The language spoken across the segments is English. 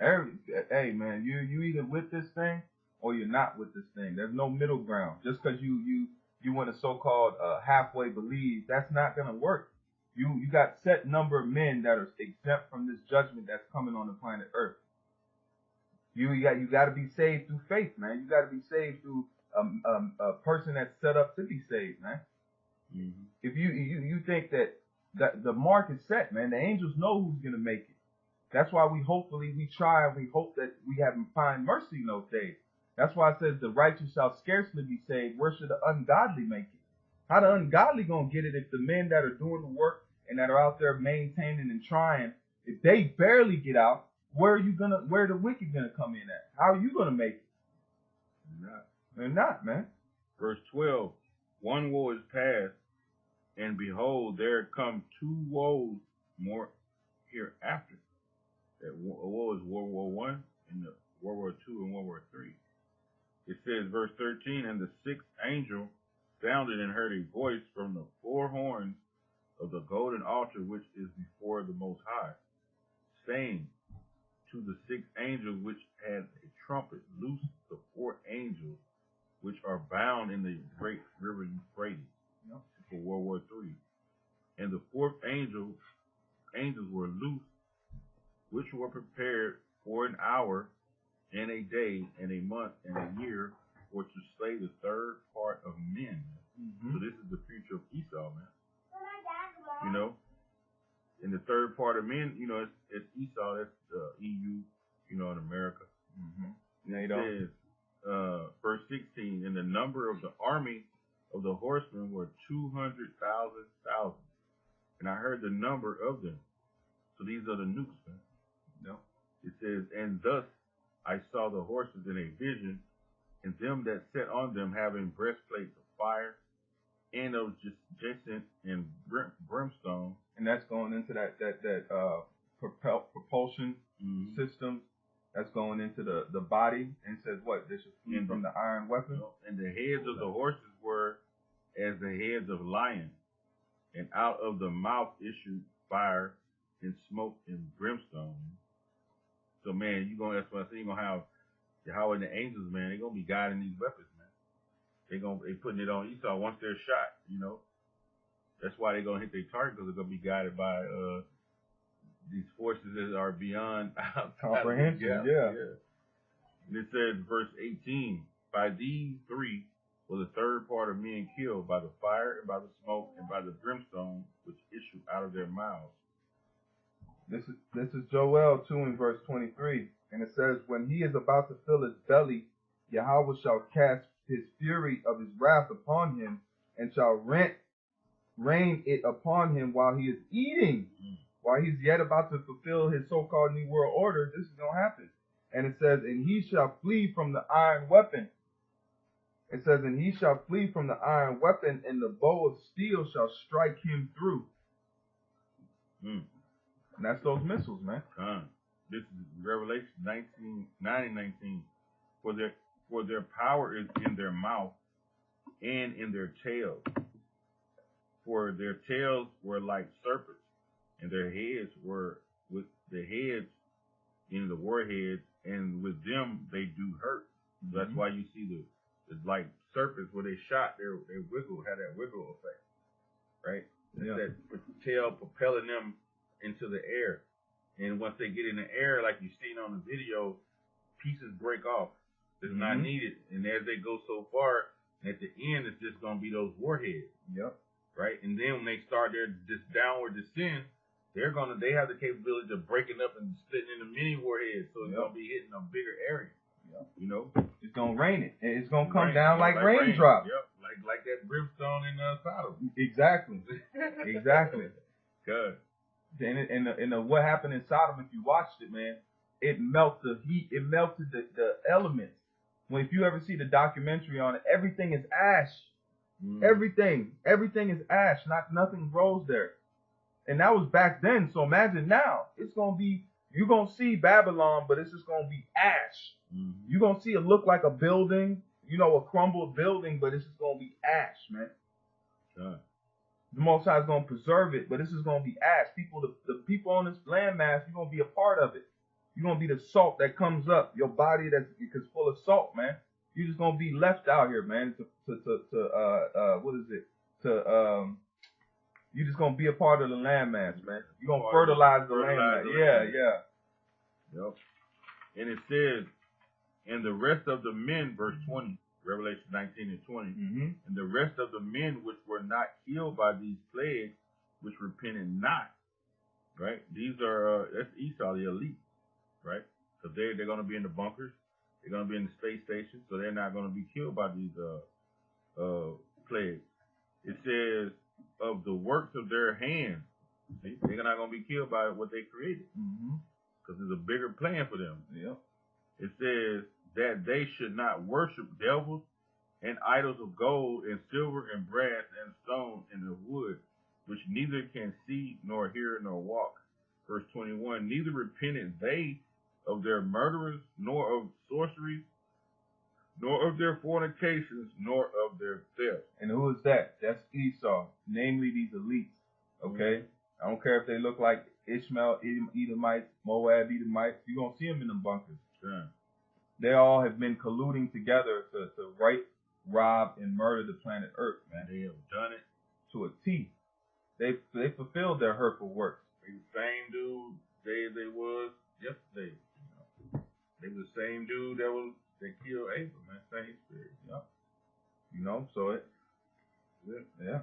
Every, hey man, you either with this thing or you're not with this thing. There's no middle ground. Just because you want to so-called halfway believe, that's not gonna work. You got set number of men that are exempt from this judgment that's coming on the planet Earth. You got to be saved through faith, man. You got to be saved through a person that's set up to be saved, man. Mm-hmm. If you think that the mark is set, man, the angels know who's gonna make it. That's why we try and we hope that we have find mercy in those days. That's why it says the righteous shall scarcely be saved. Where should the ungodly make it? How the ungodly gonna get it if the men that are doing the work and that are out there maintaining and trying, if they barely get out, where the wicked gonna come in at? How are you gonna make it? They're not, man. Verse 12, one woe is past, and behold, there come two woes more hereafter. That woe is World War One and the World War Two and World War Three. It says, verse 13, and the sixth angel sounded and heard a voice from the four horns of the golden altar which is before the Most High, saying to the sixth angel which had a trumpet, loose the four angels which are bound in the great river Euphrates. Yep. For World War III. And the fourth angels were loosed, which were prepared for an hour and a day and a month and a year, for to slay the third part of men. Mm-hmm. So this is the future of Esau, man. You know, and the third part of men, you know, it's Esau. That's the EU, you know, in America. Mm-hmm. It says, verse 16, and the number of the army of the horsemen were 200,000. And I heard the number of them. So these are the nukes, man. No. It says, and thus I saw the horses in a vision, and them that sat on them having breastplates of fire, and of jacinth and brimstone. And that's going into that propulsion system. That's going into the body, and says what? They should flee from the iron weapon. And the heads of the horses were as the heads of lions, and out of the mouth issued fire and smoke and brimstone. So man, that's what I say, you're gonna have Yahweh and the angels, man, they're gonna be guiding these weapons, man. They putting it on Esau once they're shot, you know. That's why they're gonna hit their target, because they're gonna be guided by these forces that are beyond comprehension. Yeah. And it says, verse 18, by these three was the third part of men killed by the fire and by the smoke and by the brimstone which issued out of their mouths. This is Joel 2 in verse 23. And it says, when he is about to fill his belly, Yahweh shall cast his fury of his wrath upon him, and shall rain it upon him while he is eating. While he's yet about to fulfill his so-called New World Order, this is going to happen. And it says, and he shall flee from the iron weapon. It says, and he shall flee from the iron weapon, and the bow of steel shall strike him through. And that's those missiles, man. This is Revelation 9:19. For their power is in their mouth and in their tails. For their tails were like serpents, and their heads were with the heads in the warheads, and with them they do hurt. So that's why you see the like serpents where they shot, they had that wiggle effect, right? Yeah. That tail propelling them into the air, and once they get in the air, like you've seen on the video, pieces break off. It's not needed, and as they go so far, at the end, it's just gonna be those warheads. Yep. Right, and then when they start their downward descent, they have the capability of breaking up and splitting into many warheads, so it's gonna be hitting a bigger area. Yep. You know, it's gonna rain it, and it's gonna come down like raindrops. Yep, like that brimstone in Sodom. Exactly, exactly. Good. And what happened in Sodom? If you watched it, man, it melted the heat. It melted the elements. If you ever see the documentary on it, everything is ash. Everything is ash. Nothing grows there. And that was back then. So imagine now, you're gonna see Babylon, but it's just gonna be ash. You're gonna see it look like a building, a crumbled building, but it's just gonna be ash, man. Sure. The Most High is gonna preserve it, but this is gonna be ash. The people on this landmass, you're gonna be a part of it. You're gonna be the salt that comes up. Your body that's full of salt, man. You're just gonna be left out here, man. What is it? You're just gonna be a part of the landmass, man. You're gonna fertilize the landmass. Yeah. Yep. And it says, and the rest of the men, verse 20, Revelation 19 and 20, and the rest of the men which were not killed by these plagues, which repented not, right? These are, that's Esau, the elite, right? So they're going to be in the bunkers. They're going to be in the space station, so they're not going to be killed by these plagues. It says, of the works of their hands. See, they're not going to be killed by what they created. Because there's a bigger plan for them. Yep. It says that they should not worship devils and idols of gold and silver and brass and stone and of wood, which neither can see nor hear nor walk. Verse 21, neither repented they of their murderers, nor of sorceries, nor of their fornications, nor of their theft. And who is that? That's Esau, namely these elites. Okay? I don't care if they look like Ishmael, Edomites, Moab, Edomites. You're going to see them in the bunkers. Sure. They all have been colluding together to rape, rob, and murder the planet Earth, man. They have done it to a T. They fulfilled their hurtful works. They the same dude they was yesterday. You know. They were the same dude that killed Abel, man. Same spirit. Yep. You know, so yeah.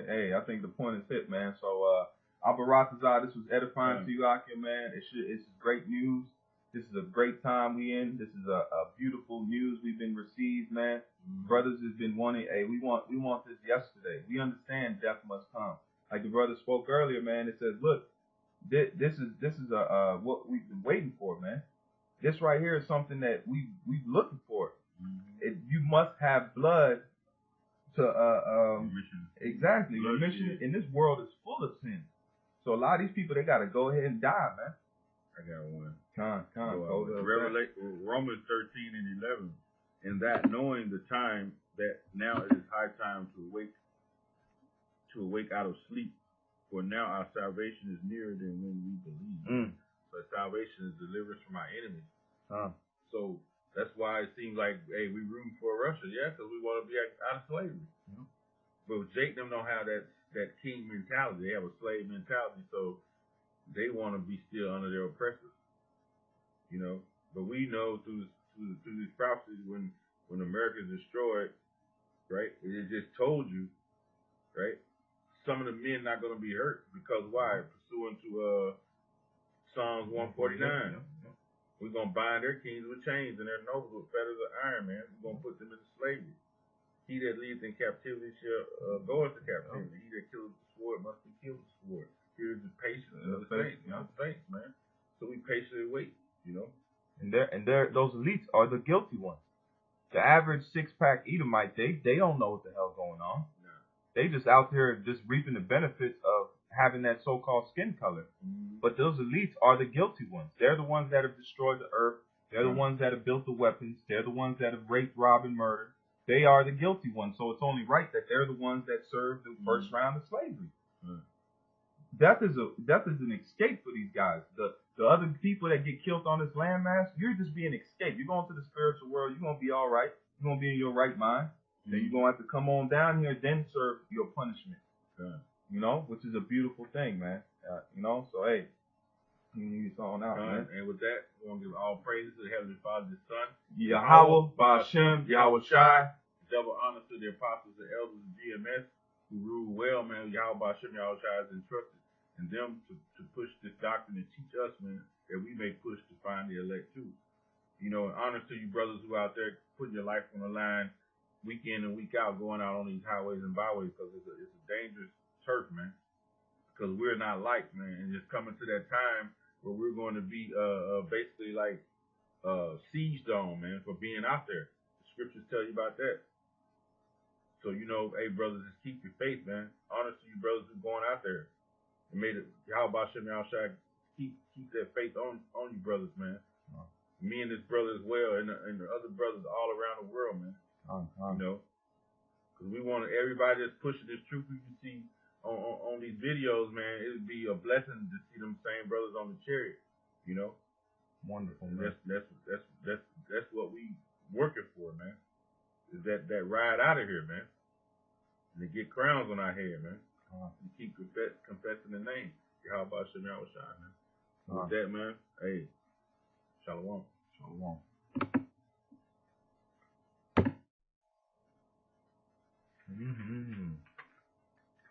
Hey, I think the point is hit, man. So Abaratazar, this was edifying to you, Akim, man. It's great news. This is a great time we in. This is a beautiful news we've been received, man. Brothers has been wanting. Hey, we want this yesterday. We understand death must come. Like the brother spoke earlier, man. It says, look, this is what we've been waiting for, man. This right here is something that we've looking for. You must have blood to exactly. Remission in this world is full of sin. So a lot of these people, they gotta go ahead and die, man. I got one. Romans 13 and 11. And that knowing the time that now it is high time to awake out of sleep, for now our salvation is nearer than when we believe. But salvation is deliverance from our enemies. So that's why it seems like, hey, we rooting for Russia, because we want to be out of slavery. But Jake them don't have that king mentality. They have a slave mentality, so they want to be still under their oppressors, you know. But we know through these prophecies, when America is destroyed, right? It just told you, right? Some of the men not going to be hurt because why? Pursuant to Psalms 149, we're going to bind their kings with chains and their nobles with fetters of iron, man. We're going to put them into slavery. He that leads in captivity shall go into captivity. He that kills the sword must be killed with the sword. Here's the patience of the saints, man. So we patiently wait, you know. And those elites are the guilty ones. The average 6-pack Edomite, they don't know what the hell's going on. No. They just out there just reaping the benefits of having that so-called skin color. But those elites are the guilty ones. They're the ones that have destroyed the earth. They're the ones that have built the weapons. They're the ones that have raped, robbed, and murdered. They are the guilty ones. So it's only right that they're the ones that served the first round of slavery. Death is an escape for these guys. The other people that get killed on this landmass, you're just being escaped. You're going to the spiritual world. You're going to be all right. You're going to be in your right mind. Then you're going to have to come on down here, then serve your punishment. You know, which is a beautiful thing, man. You know, so hey, you need something out, man. And with that, we want to give all praises to the Heavenly Father, the Son, Yahweh, Ba'ashem, Yahweh Shai. Double honor to the apostles, the elders, and GMS who rule well, man. Yahweh Ba'ashem, Yahweh Shai is entrusted in them to push this doctrine and teach us, man, that we may push to find the elect too. You know, and honor to you brothers who out there putting your life on the line week in and week out, going out on these highways and byways, because it's a dangerous turf, man. Because we're not liked, man, and just coming to that time where we're going to be basically like sieged on, man, for being out there. The scriptures tell you about that. So, you know, hey, brothers, just keep your faith, man. Honor to you brothers who going out there. And may the Yahweh Ba'ashem Yahweh Shai keep that faith on you brothers, man. Me and this brother as well, and the other brothers all around the world, man. You know, because we want everybody that's pushing this truth we can see on these videos, man. It would be a blessing to see them same brothers on the chariot, you know. Wonderful, And man. that's what we working for, man. Is that ride out of here, man. And to get crowns on our head, man. And keep confessing the name. How about Shamar Shine, man? With that, man, hey, Shalom. Shalom.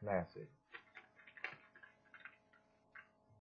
Classic.